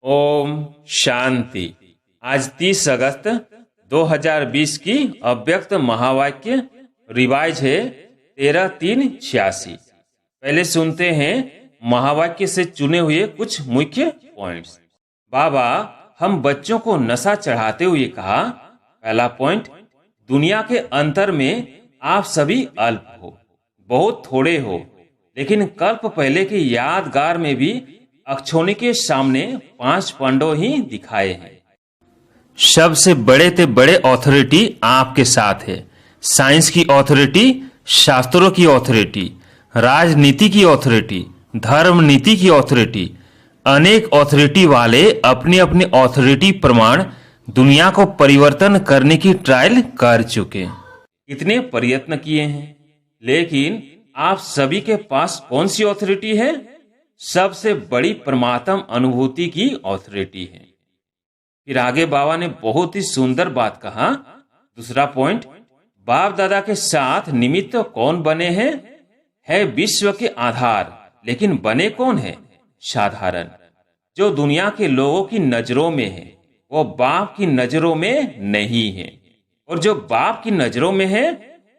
ओम शांति। आज 30 अगस्त 2020 की अव्यक्त महावाक्य रिवाइज है 13-3-86। पहले सुनते हैं महावाक्य से चुने हुए कुछ मुख्य पॉइंट्स। बाबा हम बच्चों को नशा चढ़ाते हुए कहा, पहला पॉइंट, दुनिया के अंतर में आप सभी अल्प हो, बहुत थोड़े हो, लेकिन कल्प पहले की यादगार में भी अक्षोणी के सामने 5 पांडव ही दिखाए हैं। सबसे बड़े ते बड़े ऑथोरिटी आपके साथ है। साइंस की ऑथोरिटी, शास्त्रों की ऑथोरिटी, राजनीति की ऑथोरिटी, धर्म नीति की ऑथोरिटी, अनेक ऑथोरिटी वाले अपनी अपनी ऑथोरिटी प्रमाण दुनिया को परिवर्तन करने की ट्रायल कर चुके। इतने प्रयत्न किए हैं, लेकिन आप सभी के पास कौन सी ऑथोरिटी है? सबसे बड़ी परमात्म अनुभूति की ऑथोरिटी है। फिर आगे बाबा ने बहुत ही सुंदर बात कहा। दूसरा पॉइंट, बाप दादा के साथ निमित्त कौन बने हैं? है विश्व के आधार, लेकिन बने कौन है? साधारण। जो दुनिया के लोगों की नजरों में है वो बाप की नजरों में नहीं है, और जो बाप की नजरों में है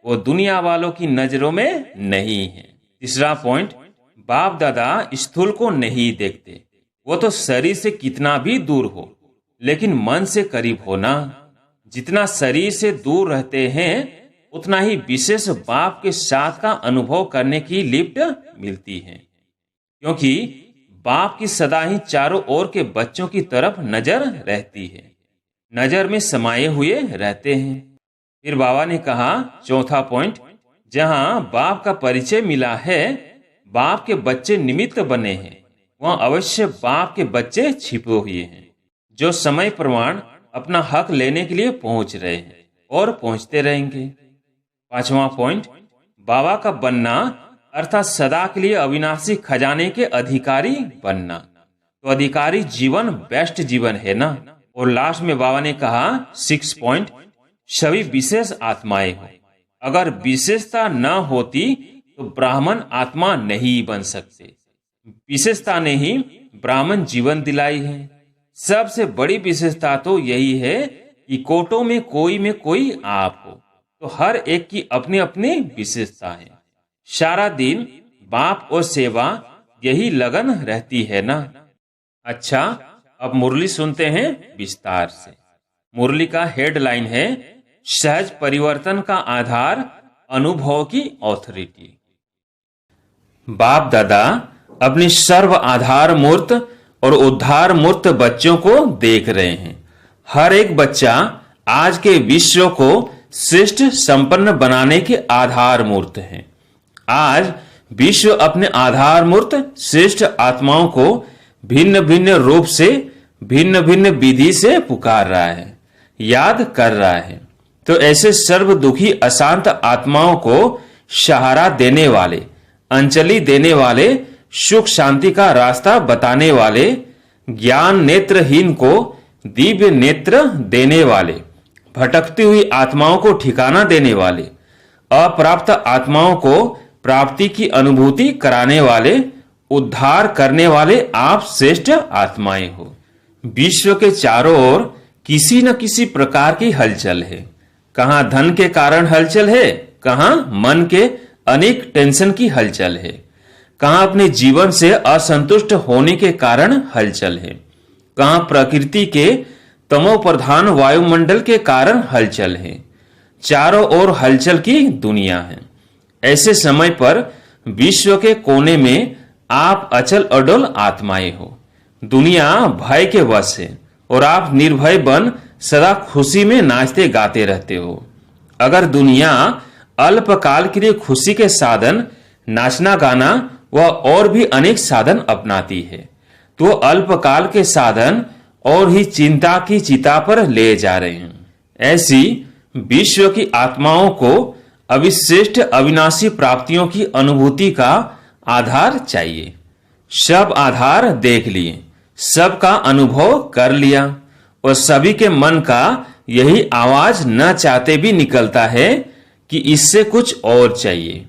वो दुनिया वालों की नजरों में नहीं है। तीसरा पॉइंट, बाप दादा स्थूल को नहीं देखते, वो तो शरीर से कितना भी दूर हो, लेकिन मन से करीब होना। जितना शरीर से दूर रहते हैं उतना ही विशेष बाप के साथ का अनुभव करने की लिफ्ट मिलती है, क्योंकि बाप की सदा ही चारों ओर के बच्चों की तरफ नजर रहती है, नजर में समाये हुए रहते हैं। फिर बाबा ने कहा, चौथा पॉइंट, जहां बाप का परिचय मिला है, बाप के बच्चे निमित्त बने हैं, वहां अवश्य बाप के बच्चे छिपे हुए हैं, जो समय प्रमाण अपना हक लेने के लिए पहुंच रहे हैं और पहुंचते रहेंगे। पांचवा पॉइंट, बाबा का बनना अर्थात सदा के लिए अविनाशी खजाने के अधिकारी बनना। तो अधिकारी जीवन बेस्ट जीवन है ना। और लास्ट में बाबा ने कहा, 6 पॉइंट, सभी विशेष आत्माएं हो। अगर विशेषता न होती तो ब्राह्मण आत्मा नहीं बन सकते। विशेषता ने ही ब्राह्मण जीवन दिलाई है। सबसे बड़ी विशेषता तो यही है कि कोटों में कोई आप हो, तो हर एक की अपनी अपनी विशेषता है। सारा दिन बाप और सेवा यही लगन रहती है ना। अच्छा, अब मुरली सुनते हैं विस्तार से। मुरली का हेडलाइन है, सहज परिवर्तन का आधार अनुभव की ऑथोरिटी। बाप दादा अपनी सर्व आधार मूर्त और उद्धार मूर्त बच्चों को देख रहे हैं। हर एक बच्चा आज के विश्व को श्रेष्ठ संपन्न बनाने के आधार मूर्त है। आज विश्व अपने आधार मूर्त श्रेष्ठ आत्माओं को भिन्न भिन्न रूप से, भिन्न भिन्न विधि से पुकार रहा है, याद कर रहा है। तो ऐसे सर्व दुखी अशांत आत्माओं को सहारा देने वाले, अंजलि देने वाले, सुख शांति का रास्ता बताने वाले, ज्ञान नेत्रहीन को दिव्य नेत्र देने वाले, भटकती हुई आत्माओं को ठिकाना देने वाले, अप्राप्त आत्माओं को प्राप्ति की अनुभूति कराने वाले, उद्धार करने वाले आप श्रेष्ठ आत्माएं हो। विश्व के चारों ओर किसी न किसी प्रकार की हलचल है। कहां धन के कारण हलचल है, कहां मन के अनेक टेंशन की हलचल है, कहां अपने जीवन से असंतुष्ट होने के कारण हलचल है, कहां प्रकृति के तमो प्रधान वायुमंडल के कारण हलचल है। चारों ओर हलचल की दुनिया है। ऐसे समय पर विश्व के कोने में आप अचल अडोल आत्माएं हो। दुनिया भय के वश है और आप निर्भय बन सदा खुशी में नाचते गाते रहते हो। अगर दुनिया अल्पकाल के लिए खुशी के साधन नाचना गाना व और भी अनेक साधन अपनाती है, तो अल्पकाल के साधन और ही चिंता की चिता पर ले जा रहे हैं। ऐसी विश्व की आत्माओं को अविश्रेष्ठ अविनाशी प्राप्तियों की अनुभूति का आधार चाहिए। सब आधार देख लिए, सबका अनुभव कर लिया, और सभी के मन का यही आवाज न चाहते भी निकलता है कि इससे कुछ और चाहिए।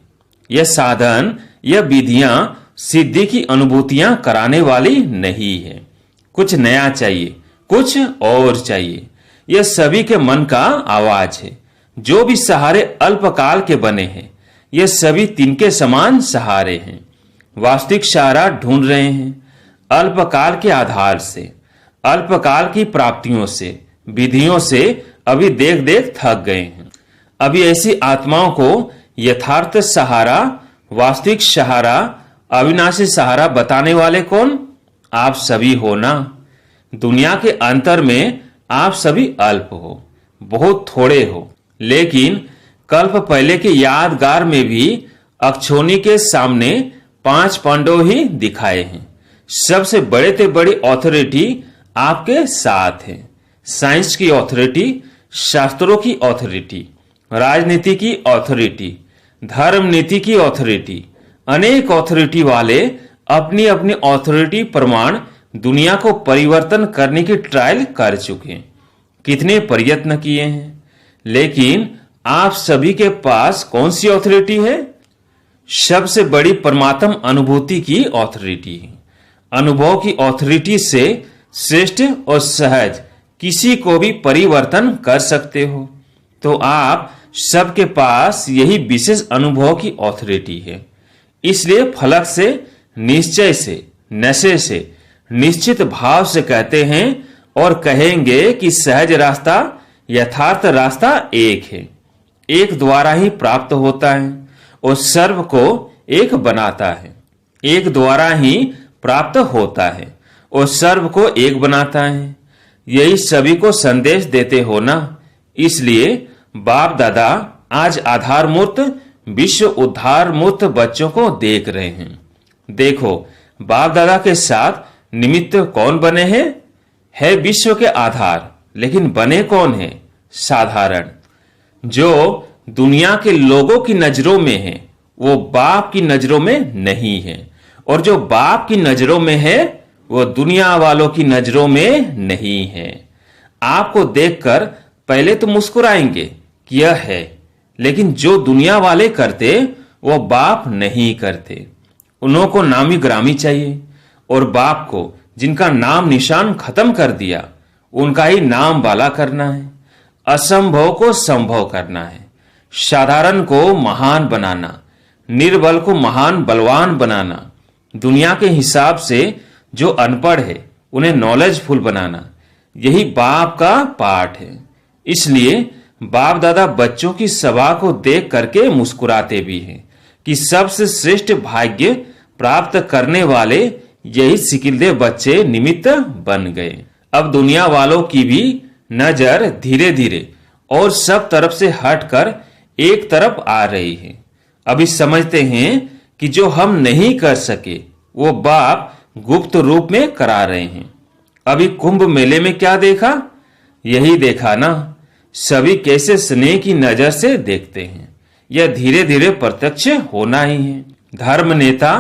यह साधन, यह विधियां सिद्धि की अनुभूतियां कराने वाली नहीं है। कुछ नया चाहिए, कुछ और चाहिए। यह सभी के मन का आवाज है। जो भी सहारे अल्पकाल के बने हैं, ये सभी तिनके समान सहारे हैं। वास्तविक सहारा ढूंढ रहे हैं अल्पकाल के आधार से, अल्पकाल की प्राप्तियों से, विधियों से अभी देख देख थक गए हैं। अभी ऐसी आत्माओं को यथार्थ सहारा, वास्तविक सहारा, अविनाशी सहारा बताने वाले कौन? आप सभी हो ना। दुनिया के अंतर में आप सभी अल्प हो, बहुत थोड़े हो, लेकिन कल्प पहले के यादगार में भी अक्षोनी के सामने 5 पांडव ही दिखाए हैं। सबसे बड़े से बड़ी ऑथोरिटी आपके साथ है। साइंस की ऑथोरिटी, शास्त्रों की ऑथोरिटी, राजनीति की ऑथोरिटी, धर्म नीति की ऑथोरिटी, अनेक ऑथोरिटी वाले अपनी अपनी ऑथोरिटी प्रमाण दुनिया को परिवर्तन करने की ट्रायल कर चुके हैं। कितने प्रयत्न किए हैं, लेकिन आप सभी के पास कौन सी ऑथोरिटी है? सबसे बड़ी परमात्म अनुभूति की ऑथोरिटी है। अनुभव की ऑथोरिटी से श्रेष्ठ और सहज किसी को भी परिवर्तन कर सकते हो। तो आप सबके पास यही विशेष अनुभव की ऑथोरिटी है। इसलिए फलक से, निश्चय से, नशे से, निश्चित भाव से कहते हैं और कहेंगे कि सहज रास्ता, यथार्थ रास्ता एक है, एक द्वारा ही प्राप्त होता है और सर्व को एक बनाता है। एक द्वारा ही प्राप्त होता है और सर्व को एक बनाता है। यही सभी को संदेश देते हो ना। इसलिए बाप दादा आज आधार मूर्त, विश्व उद्धार मूर्त बच्चों को देख रहे हैं। देखो, बाप दादा के साथ निमित्त कौन बने हैं? है विश्व के आधार, लेकिन बने कौन है? साधारण। जो दुनिया के लोगों की नजरों में है, वो बाप की नजरों में नहीं है, और जो बाप की नजरों में है, वो दुनिया वालों की नजरों में नहीं है। आपको देखकर पहले तो मुस्कुराएंगे कि यह है, लेकिन जो दुनिया वाले करते वो बाप नहीं करते। उन्हों को नामी ग्रामी चाहिए, और बाप को जिनका नाम निशान खत्म कर दिया, उनका ही नाम वाला करना है। असंभव को संभव करना है। साधारण को महान बनाना, निर्बल को महान बलवान बनाना, दुनिया के हिसाब से जो अनपढ़ है उन्हें नॉलेजफुल बनाना, यही बाप का पाठ है। इसलिए बाप दादा बच्चों की सभा को देख करके मुस्कुराते भी हैं कि सबसे श्रेष्ठ भाग्य प्राप्त करने वाले यही सिकिलदे बच्चे निमित्त बन गए। अब दुनिया वालों की भी नजर धीरे धीरे और सब तरफ से हटकर एक तरफ आ रही है। अभी समझते हैं कि जो हम नहीं कर सके वो बाप गुप्त रूप में करा रहे हैं। अभी कुंभ मेले में क्या देखा? यही देखा ना, सभी कैसे स्नेह की नजर से देखते हैं। यह धीरे धीरे प्रत्यक्ष होना ही है। धर्म नेता,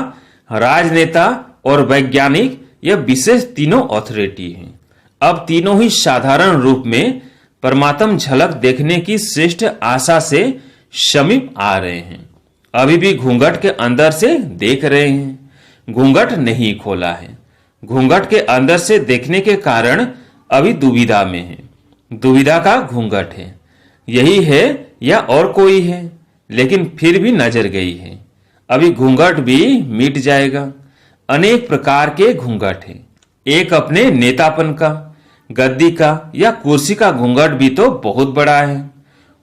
राजनेता और वैज्ञानिक, यह विशेष तीनों ऑथोरिटी हैं। अब तीनों ही साधारण रूप में परमात्म झलक देखने की श्रेष्ठ आशा से समीप आ रहे हैं। अभी भी घूंघट के अंदर से देख रहे हैं, घूंघट नहीं खोला है। घूंघट के अंदर से देखने के कारण अभी दुविधा में है। दुविधा का घूंघट है, यही है या और कोई है, लेकिन फिर भी नजर गई है। अभी घूंघट भी मिट जाएगा। अनेक प्रकार के घूंघट है। एक अपने नेतापन का, गद्दी का या कुर्सी का घूंघट भी तो बहुत बड़ा है।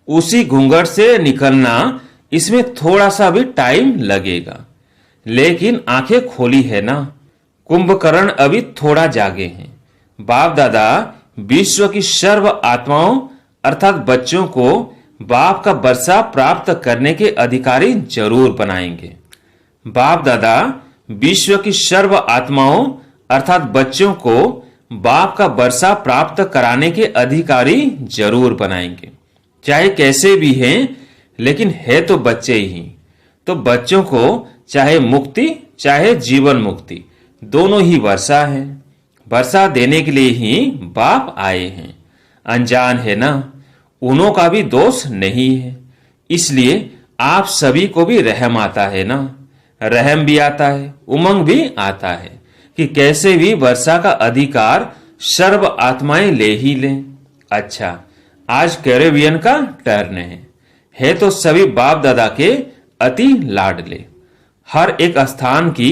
उसी घूंघट से निकलना, इसमें थोड़ा सा भी टाइम लगेगा, लेकिन आंखें खोली है ना। कुंभकर्ण अभी थोड़ा जागे हैं। बाप दादा विश्व की सर्व आत्माओं अर्थात बच्चों को बाप का वर्षा प्राप्त करने के अधिकारी जरूर बनाएंगे। बाप दादा विश्व की सर्व आत्माओं अर्थात बच्चों को बाप का वर्षा प्राप्त कराने के अधिकारी जरूर बनाएंगे। चाहे कैसे भी हैं, लेकिन है तो बच्चे ही। तो बच्चों को चाहे मुक्ति चाहे जीवन मुक्ति, दोनों ही वर्षा है। वर्षा देने के लिए ही बाप आए हैं। अनजान है ना, उन्हों का भी दोष नहीं है। इसलिए आप सभी को भी रहम आता है ना। रहम भी आता है, उमंग भी आता है, कि कैसे भी वर्षा का अधिकार सर्व आत्माएं ले ही लें। अच्छा, आज कैरेबियन का टर्न है तो सभी बाप दादा के अति लाडले। हर एक स्थान की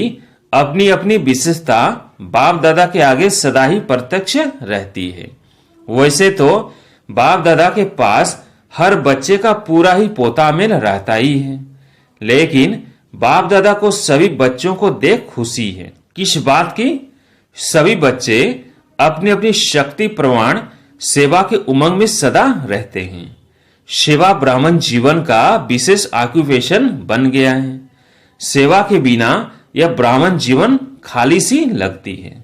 अपनी अपनी विशेषता बाप दादा के आगे सदा ही प्रत्यक्ष रहती है। वैसे तो बाप दादा के पास हर बच्चे का पूरा ही पोतामेल रहता ही है, लेकिन बाप दादा को सभी बच्चों को देख खुशी है। किस बात की? सभी बच्चे अपनी अपनी शक्ति प्रमाण सेवा के उमंग में सदा रहते हैं। सेवा ब्राह्मण जीवन का विशेष ऑक्यूपेशन बन गया है। सेवा के बिना यह ब्राह्मण जीवन खाली सी लगती है।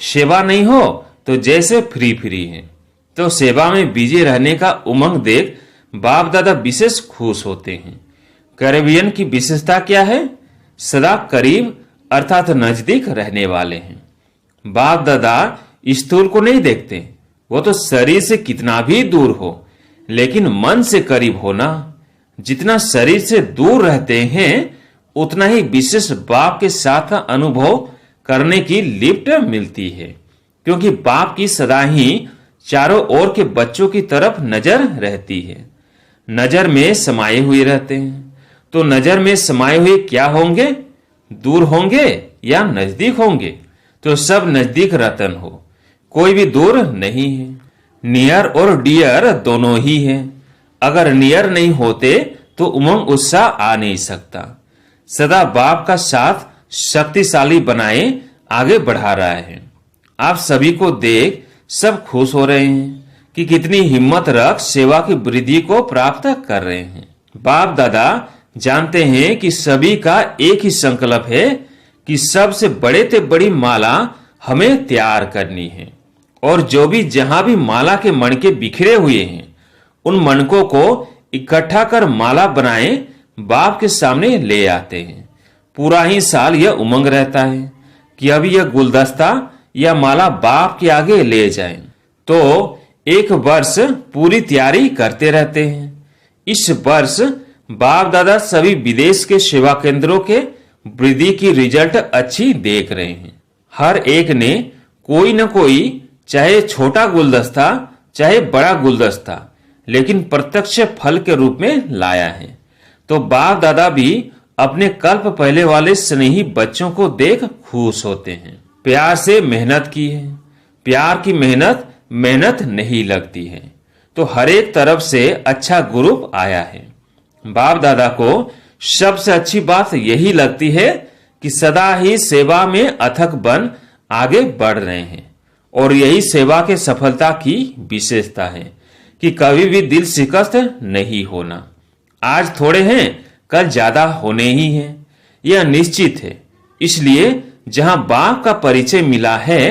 सेवा नहीं हो तो जैसे फ्री फ्री है। तो सेवा में बिजी रहने का उमंग देख बाप दादा विशेष खुश होते हैं। कैरेबियन की विशेषता क्या है? सदा करीब अर्थात नजदीक रहने वाले हैं। बाप दादा स्थूल को नहीं देखते, वो तो शरीर से कितना भी दूर हो, लेकिन मन से करीब होना। जितना शरीर से दूर रहते हैं उतना ही विशेष बाप के साथ का अनुभव करने की लिफ्ट मिलती है, क्योंकि बाप की सदा ही चारों ओर के बच्चों की तरफ नजर रहती है। नजर में समाये हुए रहते हैं। तो नजर में समाये हुए क्या होंगे? दूर होंगे या नजदीक होंगे? तो सब नजदीक रतन हो, कोई भी दूर नहीं है। नियर और डियर दोनों ही हैं। अगर नियर नहीं होते तो उमंग उत्साह आ नहीं सकता। सदा बाप का साथ शक्तिशाली बनाए आगे बढ़ा रहा है। आप सभी को देख सब खुश हो रहे हैं कि कितनी हिम्मत रख सेवा की वृद्धि को प्राप्त कर रहे हैं। बाप दादा जानते हैं कि सभी का एक ही संकल्प है कि सबसे बड़े से बड़ी माला हमें तैयार करनी है, और जो भी जहां भी माला के मणके बिखरे हुए हैं उन मणकों को इकट्ठा कर माला बनाए बाप के सामने ले आते हैं। पूरा ही साल यह उमंग रहता है कि अभी यह गुलदस्ता या माला बाप के आगे ले जाएं। तो एक वर्ष पूरी तैयारी करते रहते हैं। इस वर्ष बाप दादा सभी विदेश के सेवा केंद्रों के वृद्धि की रिजल्ट अच्छी देख रहे हैं। हर एक ने कोई न कोई, चाहे छोटा गुलदस्ता चाहे बड़ा गुलदस्ता, लेकिन प्रत्यक्ष फल के रूप में लाया है। तो बाप दादा भी अपने कल्प पहले वाले स्नेही बच्चों को देख खुश होते हैं। प्यार से मेहनत की है। प्यार की मेहनत नहीं लगती है। तो हर एक तरफ से अच्छा ग्रुप आया है। बाप दादा को सबसे अच्छी बात यही लगती है कि सदा ही सेवा में अथक बन आगे बढ़ रहे हैं, और यही सेवा के सफलता की विशेषता है कि कभी भी दिल शिकस्त नहीं होना। आज थोड़े हैं, कल ज्यादा होने ही हैं, यह निश्चित है। इसलिए जहां बाप का परिचय मिला है,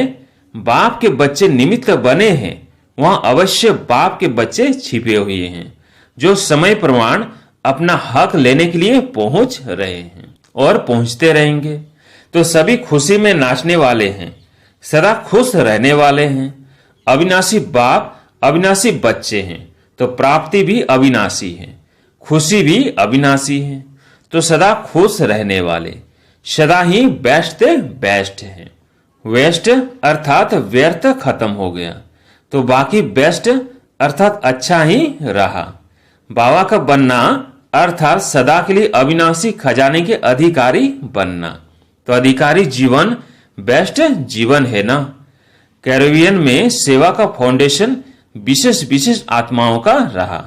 बाप के बच्चे निमित्त बने हैं, वहां अवश्य बाप के बच्चे छिपे हुए हैं, जो समय प्रमाण अपना हक लेने के लिए पहुंच रहे हैं और पहुंचते रहेंगे। तो सभी खुशी में नाचने वाले हैं, सदा खुश रहने वाले हैं। अविनाशी बाप अविनाशी बच्चे हैं, तो प्राप्ति भी अविनाशी है, खुशी भी अविनाशी है। तो सदा खुश रहने वाले सदा ही बेस्ट हैं। वेस्ट अर्थात व्यर्थ खत्म हो गया, तो बाकी बेस्ट अर्थात अच्छा ही रहा। बाबा का बनना अर्थात सदा के लिए अविनाशी खजाने के अधिकारी बनना। तो अधिकारी जीवन बेस्ट जीवन है ना। कैरेबियन में सेवा का फाउंडेशन विशेष आत्माओं का रहा।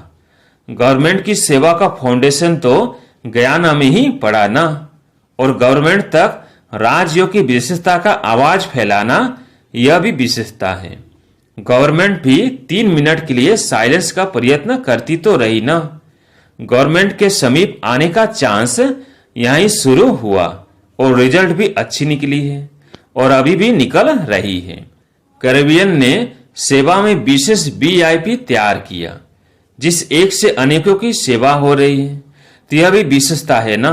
गवर्नमेंट की सेवा का फाउंडेशन तो गयाना में ही पड़ा ना, और गवर्नमेंट तक राज्यों की विशेषता का आवाज फैलाना यह भी विशेषता है। गवर्नमेंट भी 3 मिनट के लिए साइलेंस का प्रयत्न करती तो रही ना। गवर्नमेंट के समीप आने का चांस यहीं शुरू हुआ, और रिजल्ट भी अच्छी निकली है, और अभी भी निकल रही है। कैरेबियन ने सेवा में विशेष VIP तैयार किया, जिस एक से अनेकों की सेवा हो रही है। तो यह भी विशेषता है ना।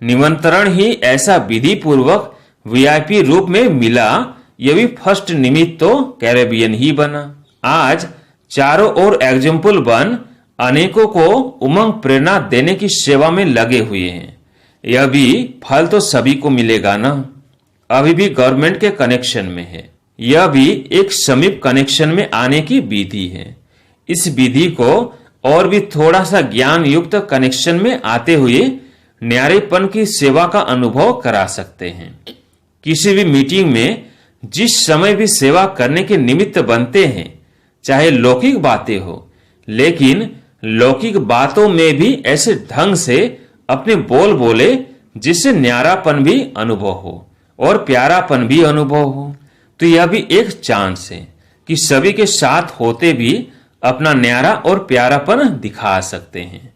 निमंत्रण ही ऐसा विधि पूर्वक VIP रूप में मिला, यह भी फर्स्ट निमित्त तो कैरेबियन ही बना। आज चारों ओर एग्जाम्पल बन अनेकों को उमंग प्रेरणा देने की सेवा में लगे हुए हैं। यह भी फल तो सभी को मिलेगा ना। अभी भी गवर्नमेंट के कनेक्शन में है। यह भी एक समीप कनेक्शन में आने की विधि है। इस विधि को और भी थोड़ा सा ज्ञान युक्त कनेक्शन में आते हुए न्यारेपन की सेवा का अनुभव करा सकते हैं। किसी भी मीटिंग में जिस समय भी सेवा करने के निमित्त बनते हैं, चाहे लौकिक बातें हो, लेकिन लौकिक बातों में भी ऐसे ढंग से अपने बोल बोले जिससे न्यारापन भी अनुभव हो और प्यारापन भी अनुभव हो, तो यह भी एक चांस है कि सभी के साथ होते भी अपना न्यारा और प्यारापन दिखा सकते हैं।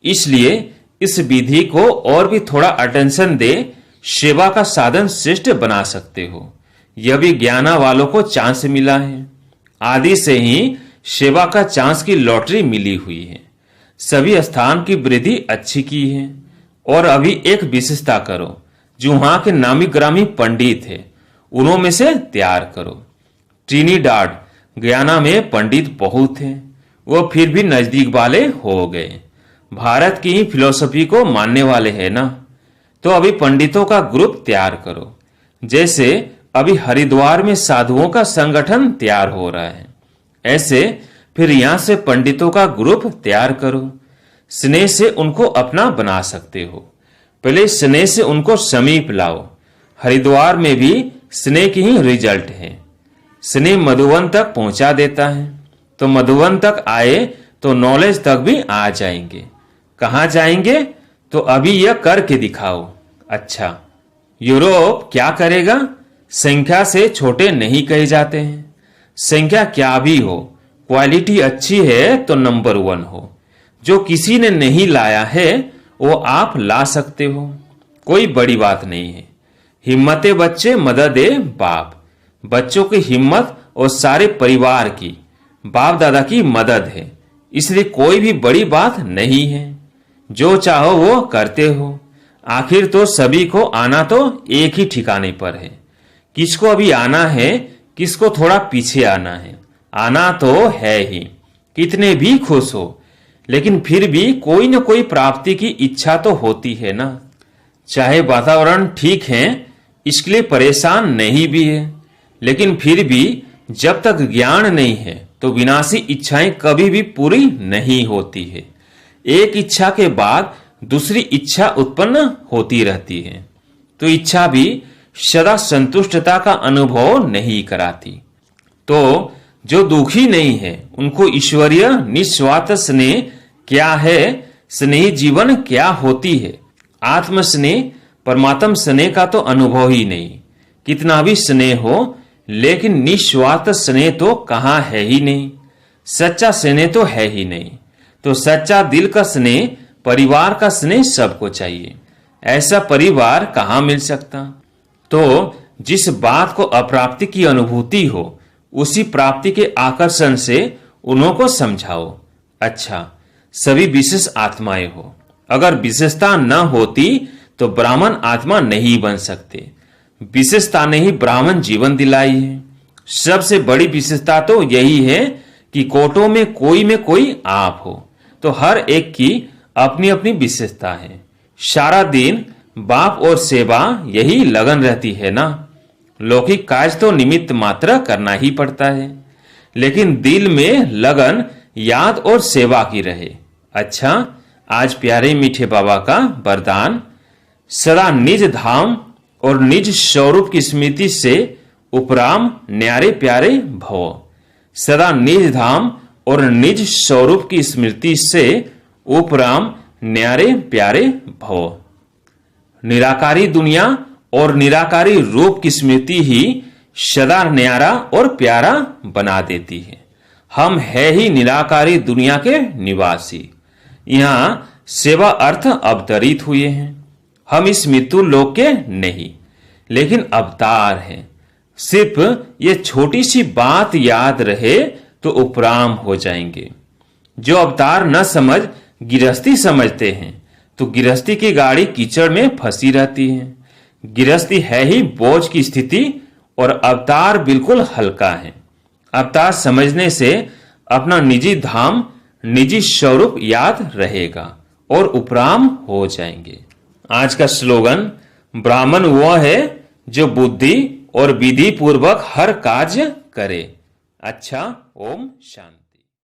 इसलिए इस विधि को और भी थोड़ा अटेंशन दे सेवा का साधन श्रेष्ठ बना सकते हो। यह भी ज्ञाना वालों को चांस मिला है। आदि से ही सेवा का चांस की लॉटरी मिली हुई है। सभी स्थान की वृद्धि अच्छी की है। और अभी एक विशेषता करो, जो वहां के नामी ग्रामी पंडित है उन्हों में से तैयार करो। ट्रिनिडाड गयाना में पंडित बहुत हैं, वो फिर भी नजदीक वाले हो गए। भारत की ही फिलोसफी को मानने वाले हैं ना, तो अभी पंडितों का ग्रुप तैयार करो। जैसे अभी हरिद्वार में साधुओं का संगठन तैयार हो रहा है, ऐसे फिर यहां से पंडितों का ग्रुप तैयार करो। स्नेह से उनको अपना बना सकते हो। पहले स्नेह से उनको समीप लाओ। हरिद्वार में भी स्नेह की ही रिजल्ट है। स्नेह मधुवन तक पहुंचा देता है, तो मधुवन तक आए तो नॉलेज तक भी आ जाएंगे। कहां जाएंगे? तो अभी यह करके दिखाओ। अच्छा, यूरोप क्या करेगा? संख्या से छोटे नहीं कहे जाते हैं। संख्या क्या भी हो, क्वालिटी अच्छी है तो नंबर 1 हो। जो किसी ने नहीं लाया है वो आप ला सकते हो, कोई बड़ी बात नहीं है। हिम्मते बच्चे मदद दे बाप। बच्चों की हिम्मत और सारे परिवार की, बाप दादा की मदद है, इसलिए कोई भी बड़ी बात नहीं है। जो चाहो वो करते हो। आखिर तो सभी को आना तो एक ही ठिकाने पर है। किसको अभी आना है, किसको थोड़ा पीछे आना है, आना तो है ही। कितने भी खुश हो, लेकिन फिर भी कोई न कोई प्राप्ति की इच्छा तो होती है ना। चाहे वातावरण ठीक है, इसके लिए परेशान नहीं भी है, लेकिन फिर भी जब तक ज्ञान नहीं है तो विनाशी इच्छाएं कभी भी पूरी नहीं होती है। एक इच्छा के बाद दूसरी इच्छा उत्पन्न होती रहती है, तो इच्छा भी सदा संतुष्टता का अनुभव नहीं कराती। तो जो दुखी नहीं है उनको ईश्वरीय निस्वार्थ स्नेह क्या है, स्नेही जीवन क्या होती है, आत्म स्नेह परमात्म स्नेह का तो अनुभव ही नहीं। कितना भी स्नेह हो, लेकिन निस्वार्थ स्नेह तो कहां है ही नहीं। सच्चा स्नेह तो है ही नहीं। तो सच्चा दिल का स्नेह, परिवार का स्नेह सबको चाहिए। ऐसा परिवार कहां मिल सकता? तो जिस बात को अप्राप्ति की अनुभूति हो, उसी प्राप्ति के आकर्षण से उन्हों को समझाओ। अच्छा, सभी विशेष आत्माएं हो, अगर विशेषता न होती तो ब्राह्मण आत्मा नहीं बन सकते। विशेषता ने ही ब्राह्मण जीवन दिलाई है। सबसे बड़ी विशेषता तो यही है कि कोटों में कोई आप हो, तो हर एक की अपनी अपनी विशेषता है। सारा दिन बाप और सेवा यही लगन रहती है ना। लौकिक काज तो निमित्त मात्र करना ही पड़ता है, लेकिन दिल में लगन याद और सेवा की रहे। अच्छा, आज प्यारे मीठे बाबा का वरदान, सदा निज धाम और निज स्वरूप की स्मृति से उपराम न्यारे प्यारे भव। सदा निज धाम और निज स्वरूप की स्मृति से उपराम न्यारे प्यारे भव। निराकारी दुनिया और निराकारी रूप की स्मृति ही सदा न्यारा और प्यारा बना देती है। हम है ही निराकारी दुनिया के निवासी। यहाँ सेवा अर्थ अवतरित हुए हैं। हम इस मृत्यु लोक के नहीं, लेकिन अवतार हैं। सिर्फ ये छोटी सी बात याद रहे तो उपराम हो जाएंगे। जो अवतार न समझ गिरस्ती समझते हैं, तो गिरस्ती की गाड़ी कीचड़ में फंसी रहती है। गिरस्ती है ही बोझ की स्थिति और अवतार बिल्कुल हल्का है। अवतार समझने से अपना निजी धाम, निजी स्वरूप याद रहेगा और उपराम हो जाएंगे। आज का स्लोगन, ब्राह्मण वह है जो बुद्धि और विधि पूर्वक हर कार्य करे। अच्छा, ओम शांति।